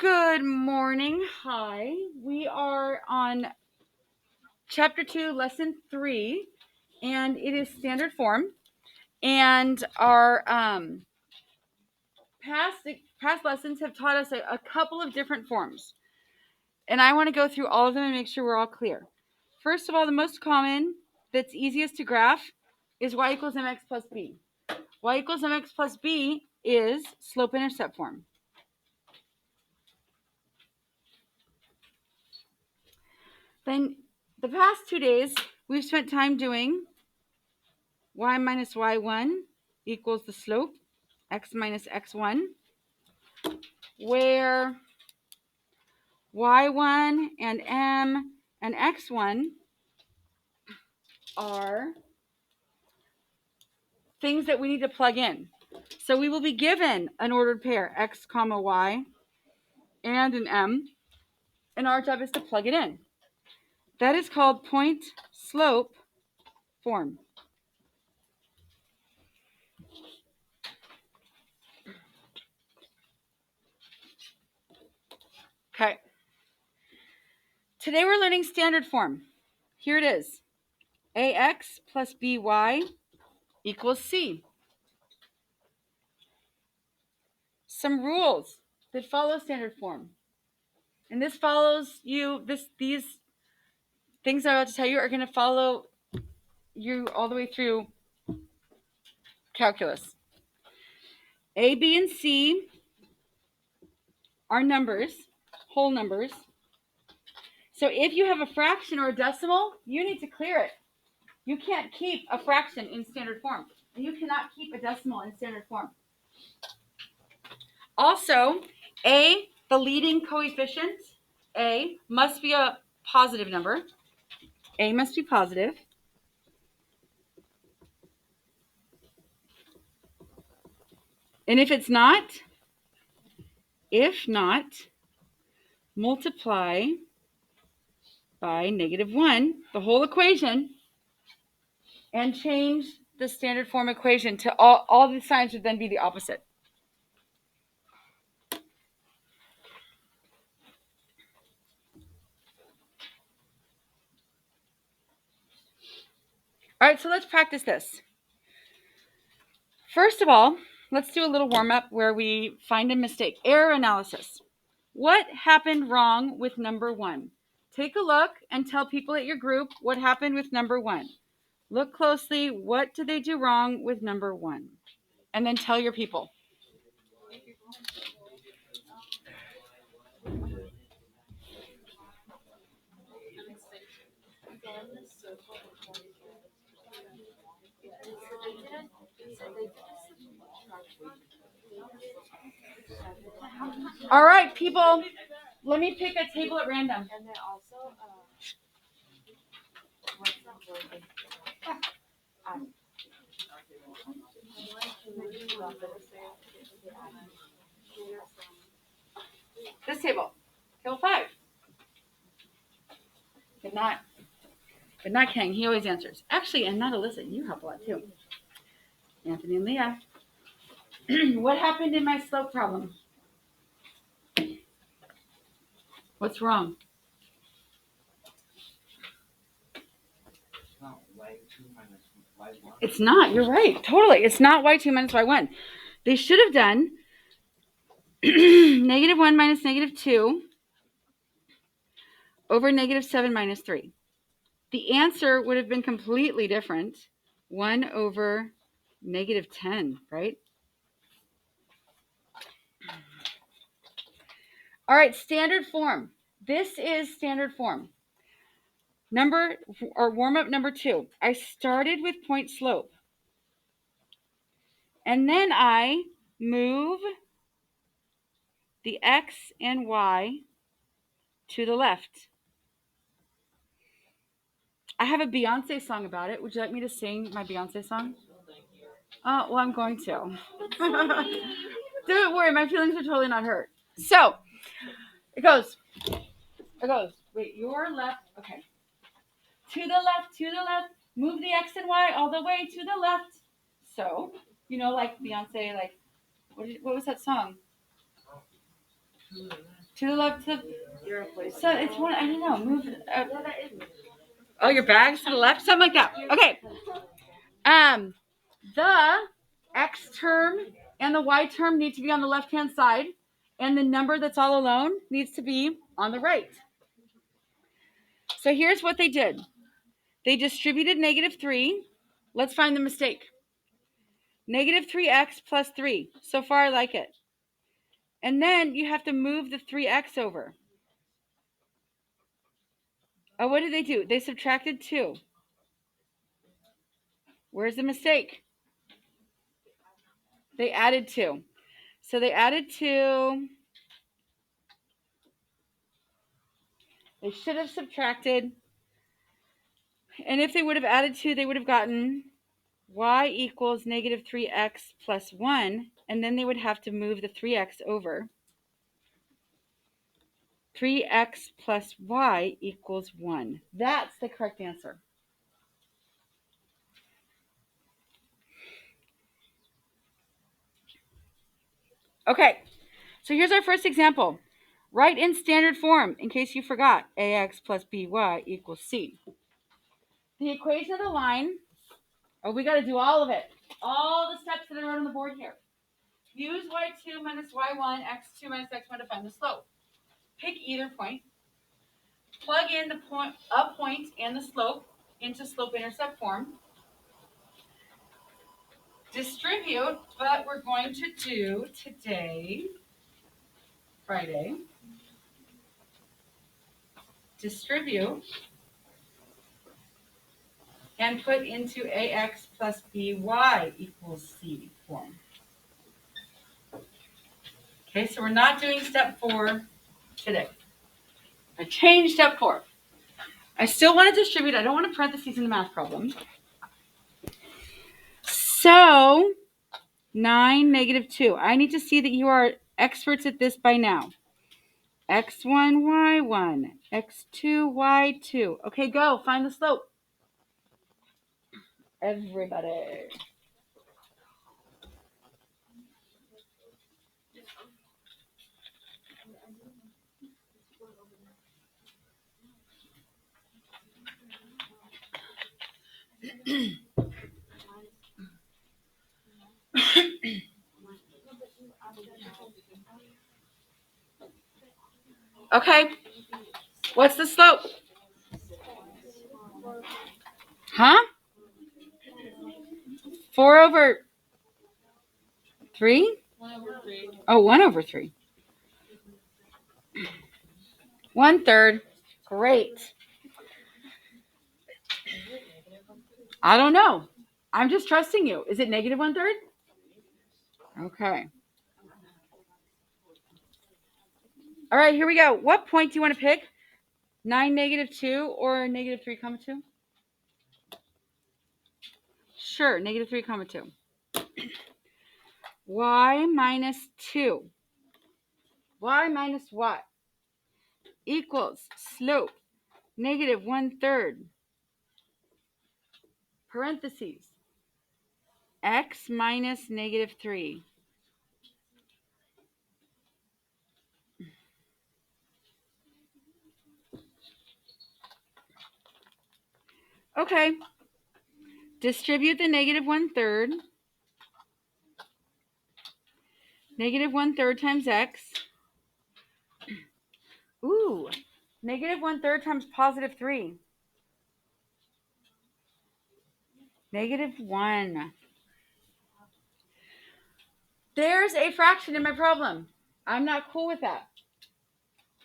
Good morning. Hi. We are on Chapter 2, Lesson 3, and it is standard form. And our past lessons have taught us a couple of different forms. And I want to go through all of them and make sure we're all clear. First of all, the most common that's easiest to graph is y equals mx plus b. Y equals mx plus b is slope-intercept form. Then the past 2 days, we've spent time doing y minus y1 equals the slope, x minus x1, where y1 and m and x1 are things that we need to plug in. So we will be given an ordered pair, x comma y, and an m, and our job is to plug it in. That is called point slope form. Okay. Today we're learning standard form. Here it is. ax plus by equals c. Some rules that follow standard form. And this follows you, these things I'm about to tell you are going to follow you all the way through calculus. A, B, and C are numbers, whole numbers. So if you have a fraction or a decimal, you need to clear it. You can't keep a fraction in standard form. And you cannot keep a decimal in standard form. Also, A, the leading coefficient, A, must be a positive number. A must be positive. And if not, multiply by -1, the whole equation, and change the standard form equation to all the signs would then be the opposite. All right, so let's practice this. First of all, let's do a little warm-up where we find a mistake. Error analysis. What happened wrong with number 1? Take a look and tell people at your group what happened with number 1. Look closely. What did they do wrong with number 1? And then tell your people. All right, people, let me pick a table at random. And then also, this table, table 5. Good night, King. He always answers. Actually, and not Alyssa, you help a lot too. Anthony and Leah. What happened in my slope problem? What's wrong? It's not. You're right. Totally. It's not y2 minus y1. They should have done -1 minus -2 over -7 minus 3. The answer would have been completely different. 1 over -10, right? All right, standard form. This is standard form. Warm-up number 2. I started with point slope. And then I move the x and y to the left. I have a Beyonce song about it. Would you like me to sing my Beyonce song? Oh, well, I'm going to. Don't worry, my feelings are totally not hurt. So, it goes. Wait, your left. Okay. To the left. Move the x and y all the way to the left. So, like Beyonce, like, what was that song? To the left. So it's one. I don't know. Move. Oh, your bag's to the left. Something like that. Okay. The X term and the Y term need to be on the left-hand side, and the number that's all alone needs to be on the right. So here's what they did. They distributed -3. Let's find the mistake. -3x plus 3. So far, I like it. And then you have to move the 3x over. Oh, what did they do? They subtracted 2. Where's the mistake? They added 2. So they added 2. They should have subtracted. And if they would have added 2, they would have gotten y equals -3x plus 1. And then they would have to move the 3x over. 3x plus y equals 1. That's the correct answer. Okay, so here's our first example. Write in standard form, in case you forgot, ax plus by equals c. The equation of the line, we got to do all of it. All the steps that I wrote on the board here. Use y2 minus y1, x2 minus x1 to find the slope. Pick either point. Plug in a point and the slope into slope-intercept form. Distribute, but we're going to do today, Friday, distribute and put into ax plus by equals c form. Okay, so we're not doing step 4 today. I changed step 4. I still want to distribute. I don't want to parentheses in the math problem. So 9, -2. I need to see that you are experts at this by now. x1, y1, x2, y2. Okay, go. Find the slope. Everybody. Okay. What's the slope? Huh? 4 over 3? 1/3. Oh, 1/3. 1/3. Great. I don't know. I'm just trusting you. Is it -1/3? Okay. All right, here we go. What point do you want to pick? 9, -2 or -3, 2? Sure, -3, 2. Y minus 2. Y minus what? Equals slope -1/3. Parentheses. X minus -3. Okay. Distribute the -1/3. -1/3 times x. Ooh. -1/3 times +3. -1. There's a fraction in my problem. I'm not cool with that.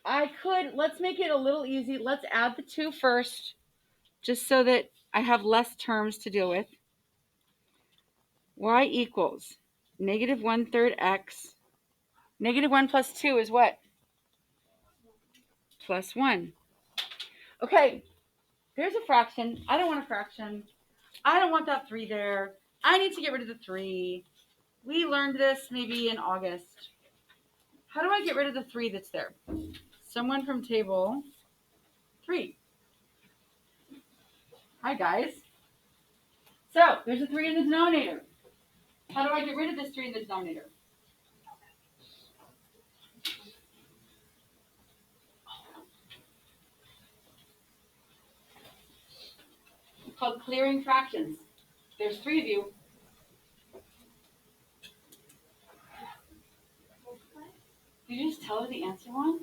Let's make it a little easy. Let's add the 2 first, just so that I have less terms to deal with. Y equals -1/3 x. -1 plus 2 is what? +1. Okay, there's a fraction. I don't want a fraction. I don't want that 3 there. I need to get rid of the 3. We learned this maybe in August. How do I get rid of the 3 that's there? Someone from table 3. Hi, guys. So, there's a 3 in the denominator. How do I get rid of this 3 in the denominator? called clearing fractions. There's 3 of you. Did you just tell her the answer one?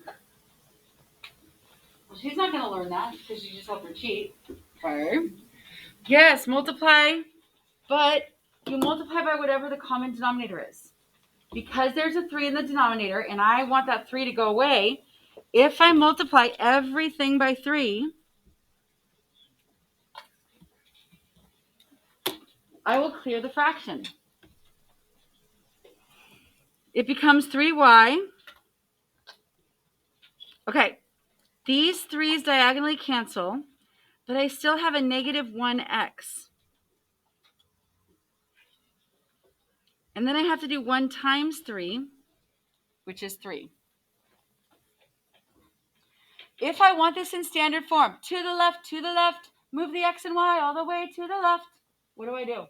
Well, she's not going to learn that because you just helped her cheat. Okay. Yes, multiply, but you multiply by whatever the common denominator is. Because there's a 3 in the denominator and I want that 3 to go away, if I multiply everything by 3, I will clear the fraction. It becomes 3y. Okay, these 3's diagonally cancel, but I still have a negative 1x. And then I have to do 1 times 3, which is 3. If I want this in standard form, to the left, move the x and y all the way to the left, what do?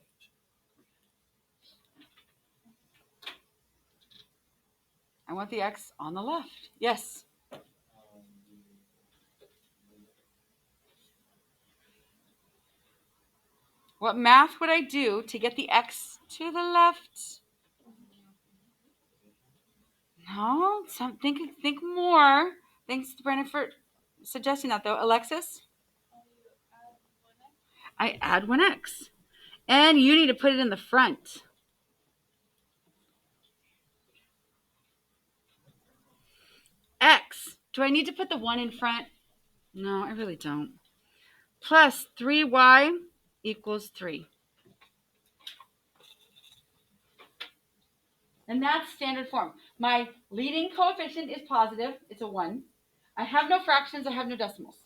I want the x on the left. Yes. What math would I do to get the x to the left? No, think more. Thanks, Brandon, for suggesting that, though. Alexis? I add 1x. And you need to put it in the front. X. Do I need to put the 1 in front? No, I really don't. Plus 3y equals 3. And that's standard form. My leading coefficient is positive. It's a 1. I have no fractions. I have no decimals.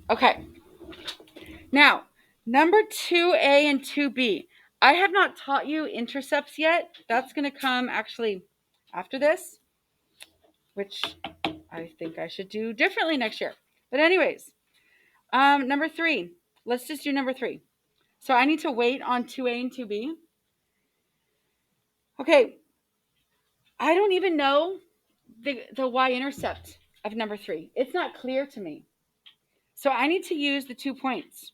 Okay. Now, number 2a and 2b. I have not taught you intercepts yet. That's going to come actually after this, which I think I should do differently next year. But anyways, number 3. Let's just do number 3. So I need to wait on 2a and 2b. Okay. I don't even know the y-intercept of number 3. It's not clear to me. So I need to use the 2 points.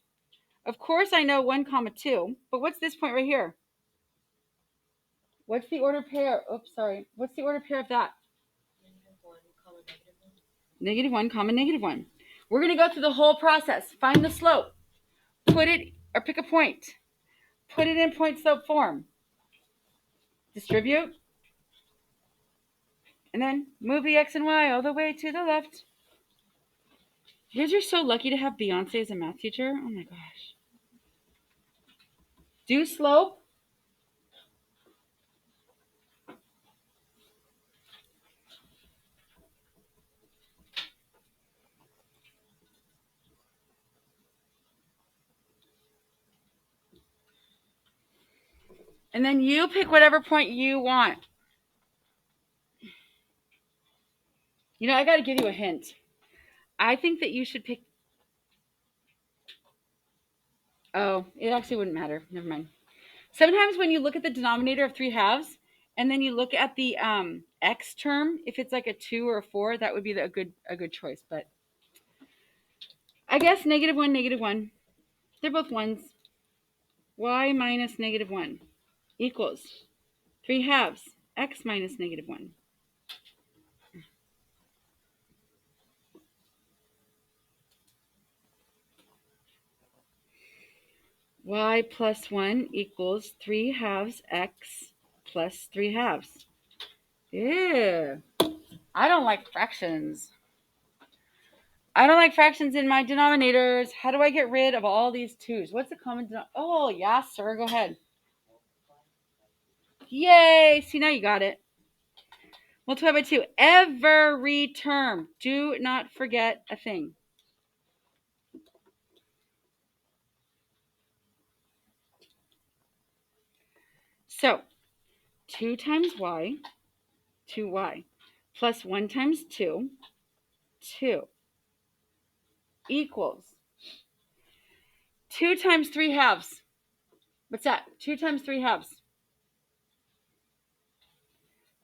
Of course, I know 1, 2, but what's this point right here? What's the order pair? Oops, sorry. What's the order pair of that? Negative 1, negative 1. We're going to go through the whole process. Find the slope. Put it, or pick a point. Put it in point slope form. Distribute. And then move the x and y all the way to the left. You guys are so lucky to have Beyonce as a math teacher. Oh my gosh. Do slope. And then you pick whatever point you want. You know, I got to give you a hint. I think that you should pick. Oh, it actually wouldn't matter. Never mind. Sometimes when you look at the denominator of 3 halves, and then you look at the x term, if it's like a 2 or a 4, that would be a good choice. But I guess negative 1. They're both 1s. Y minus negative 1 equals 3 halves x minus negative 1. Y plus 1 equals 3 halves x plus 3 halves. Ew. I don't like fractions. I don't like fractions in my denominators. How do I get rid of all these 2's? What's the common denominator? Oh, yeah, sir. Go ahead. Yay. See, now you got it. Multiply by 2. Every term. Do not forget a thing. So, 2 times y, 2y, plus 1 times 2, 2, equals 2 times 3 halves. What's that? 2 times 3 halves.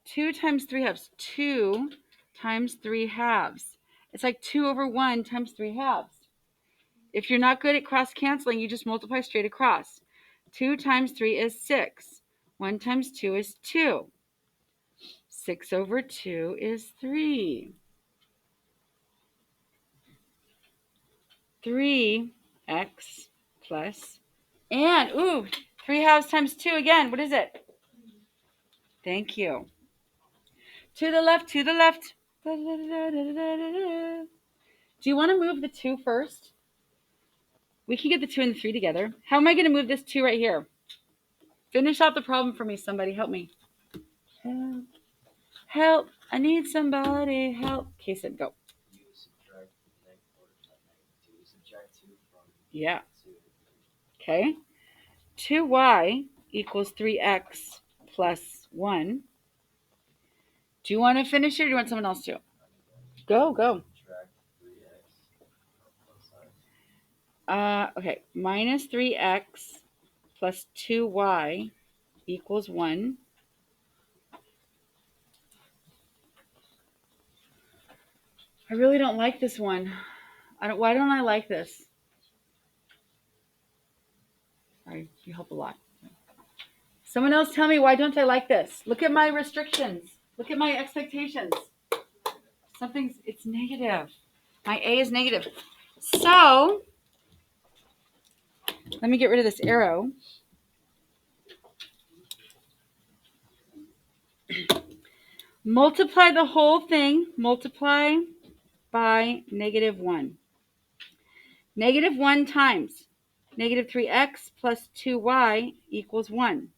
2 times 3 halves. 2 times 3 halves. It's like 2 over 1 times 3 halves. If you're not good at cross canceling, you just multiply straight across. 2 times 3 is 6. 1 times 2 is 2. 6 over 2 is 3. 3x plus, and, 3 halves times 2 again. What is it? Thank you. To the left, to the left. Do you want to move the 2 first? We can get the 2 and the 3 together. How am I going to move this 2 right here? Finish out the problem for me, somebody. Help me. Help. Help. I need somebody. Help. Okay, Sid, go. You subtract -4 subtract 2 from Yeah. 2. Okay. 2y equals 3x plus 1. Do you want to finish it or do you want someone else to? Go. Subtract 3x. Okay. Minus 3x plus 2y equals 1. I really don't like this one. Why don't I like this? Sorry, you help a lot. Someone else tell me, why don't I like this? Look at my restrictions. Look at my expectations. It's negative. My A is negative. So, let me get rid of this arrow. Multiply the whole thing. Multiply by -1. -1 times -3x plus 2y equals 1.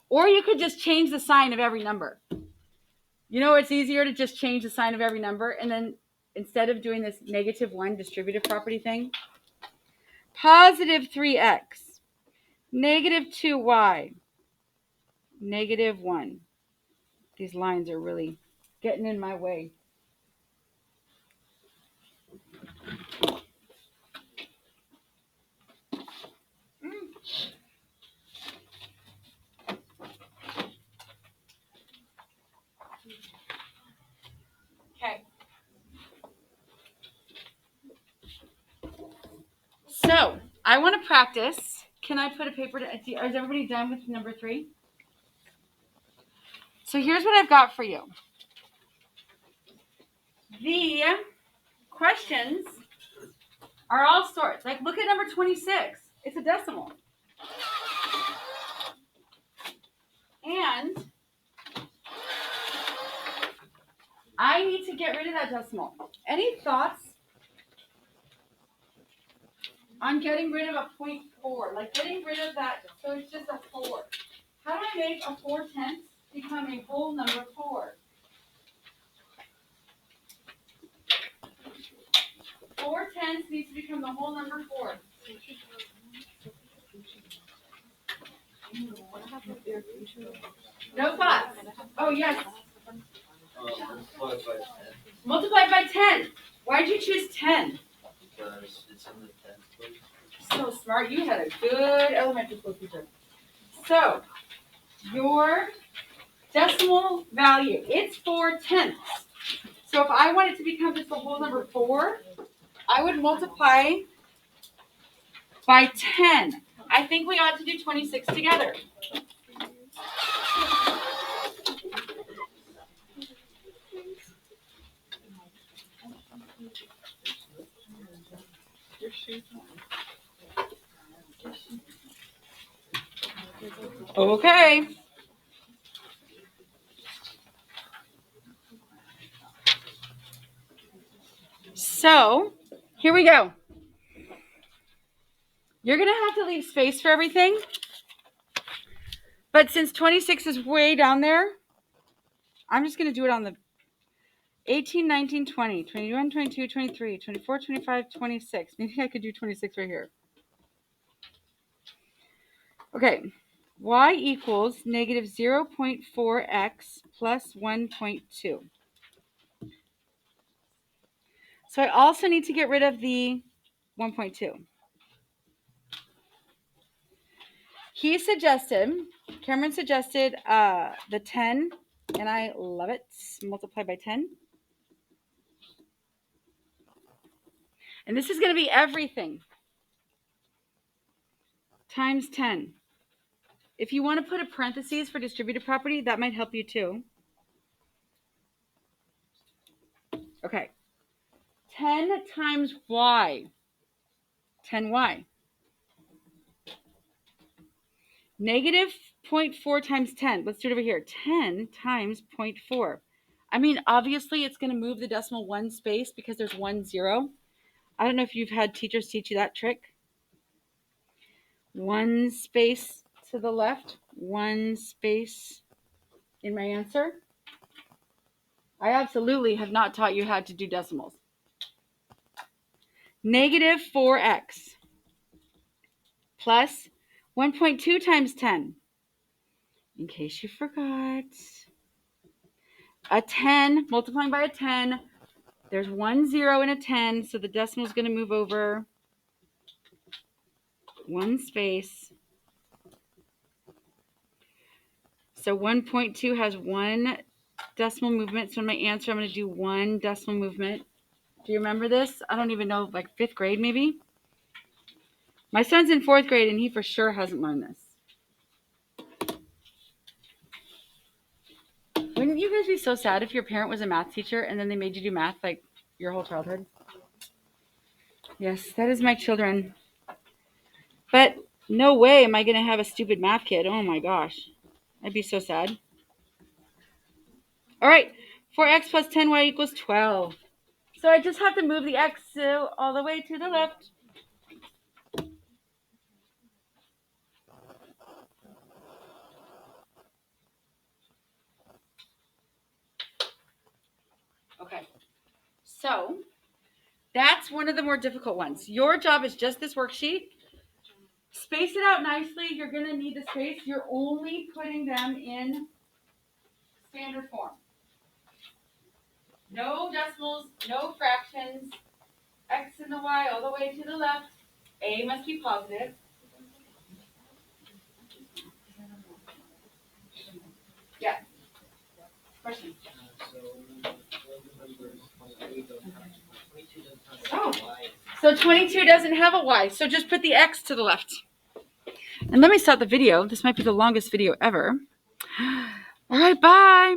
Or you could just change the sign of every number. You know, it's easier to just change the sign of every number, and then instead of doing this -1 distributive property thing, positive 3x, -2y, -1. These lines are really getting in my way. Okay. So, I want to practice. Can I put a paper to, is everybody done with number 3? So here's what I've got for you. The questions are all sorts. Like, look at number 26. It's a decimal. And I need to get rid of that decimal. Any thoughts on getting rid of a 0.4? Like getting rid of that, so it's just a 4. How do I make a 4/10 become a whole number 4? 4/10 needs to become the whole number 4. No thoughts? Oh, yes. Multiply by 10. Why'd you choose 10? Because it's in the 10th place. So smart. You had a good elementary school teacher. So, your decimal value, it's 4/10. So if I want it to become just the whole number 4, I would multiply by 10. I think we ought to do 26 together. Okay. So, here we go. You're going to have to leave space for everything. But since 26 is way down there, I'm just going to do it on the 18, 19, 20, 21, 22, 23, 24, 25, 26. Maybe I could do 26 right here. Okay. Y equals -0.4x plus 1.2. So I also need to get rid of the 1.2. Cameron suggested the 10, and I love it. Multiply by 10. And this is going to be everything times 10. If you want to put a parentheses for distributed property, that might help you too. Okay. 10 times y. 10y. Negative 0.4 times 10. Let's do it over here. 10 times 0.4. I mean, obviously, it's going to move the decimal one space because there's 1 0. I don't know if you've had teachers teach you that trick. 1 space to the left, 1 space in my answer. I absolutely have not taught you how to do decimals. Negative 4x plus 1.2 times 10. In case you forgot. A 10, multiplying by a 10. There's 1 0 and a 10, so the decimal is going to move over 1 space. So 1.2 has 1 decimal movement. So in my answer, I'm going to do 1 decimal movement. Do you remember this? I don't even know, like 5th grade maybe? My son's in 4th grade, and he for sure hasn't learned this. Wouldn't you guys be so sad if your parent was a math teacher and then they made you do math like your whole childhood? Yes, that is my children. But no way am I going to have a stupid math kid. Oh my gosh. I'd be so sad. All right. 4x plus 10y equals 12. So I just have to move the x all the way to the left. Okay. So that's one of the more difficult ones. Your job is just this worksheet. Space it out nicely. You're going to need the space. You're only putting them in standard form. No decimals, no fractions. X and the y all the way to the left. A must be positive. Yeah. Question. Oh. So 22 doesn't have a y. So just put the x to the left. And let me stop the video. This might be the longest video ever. All right, bye.